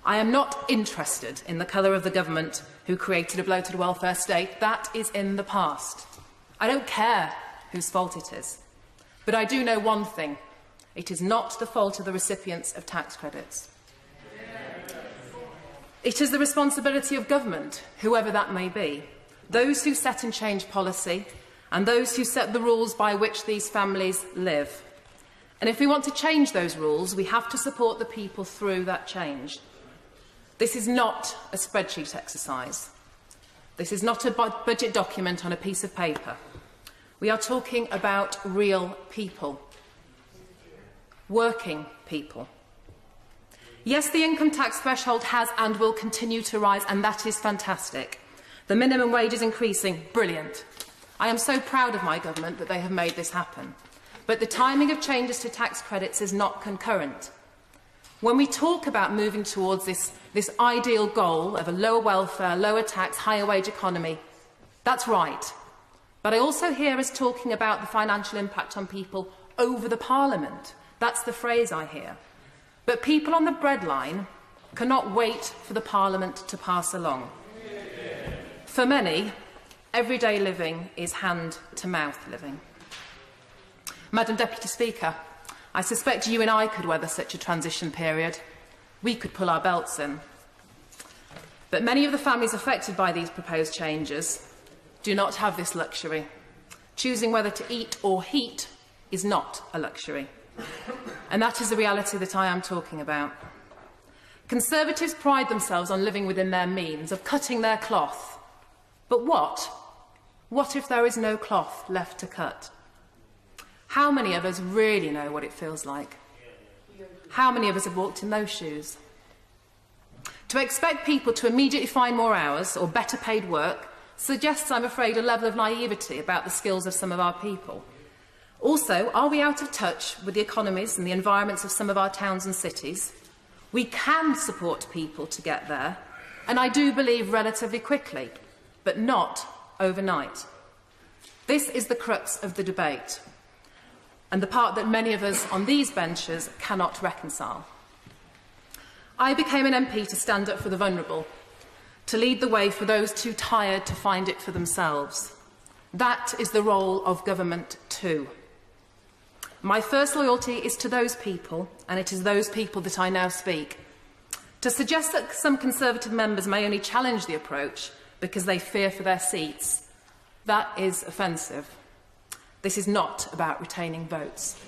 I am not interested in the colour of the government who created a bloated welfare state. That is in the past. I don't care whose fault it is. But I do know one thing. It is not the fault of the recipients of tax credits. It is the responsibility of government, whoever that may be, those who set and change policy, and those who set the rules by which these families live. And if we want to change those rules, we have to support the people through that change. This is not a spreadsheet exercise. This is not a budget document on a piece of paper. We are talking about real people, working people. Yes, the income tax threshold has and will continue to rise, and that is fantastic. The minimum wage is increasing. Brilliant. I am so proud of my government that they have made this happen. But the timing of changes to tax credits is not concurrent. When we talk about moving towards this ideal goal of a lower welfare, lower tax, higher wage economy, that's right. But I also hear us talking about the financial impact on people over the Parliament. That's the phrase I hear. But people on the breadline cannot wait for the Parliament to pass along. For many, everyday living is hand-to-mouth living. Madam Deputy Speaker, I suspect you and I could weather such a transition period. We could pull our belts in. But many of the families affected by these proposed changes do not have this luxury. Choosing whether to eat or heat is not a luxury. And that is the reality that I am talking about. Conservatives pride themselves on living within their means, of cutting their cloth. But what? What if there is no cloth left to cut? How many of us really know what it feels like? How many of us have walked in those shoes? To expect people to immediately find more hours or better paid work suggests, I'm afraid, a level of naivety about the skills of some of our people. Also, are we out of touch with the economies and the environments of some of our towns and cities? We can support people to get there, and I do believe relatively quickly, but not overnight. This is the crux of the debate, and the part that many of us on these benches cannot reconcile. I became an MP to stand up for the vulnerable, to lead the way for those too tired to find it for themselves. That is the role of government too. My first loyalty is to those people, and it is those people that I now speak. To suggest that some Conservative members may only challenge the approach because they fear for their seats, that is offensive. This is not about retaining votes.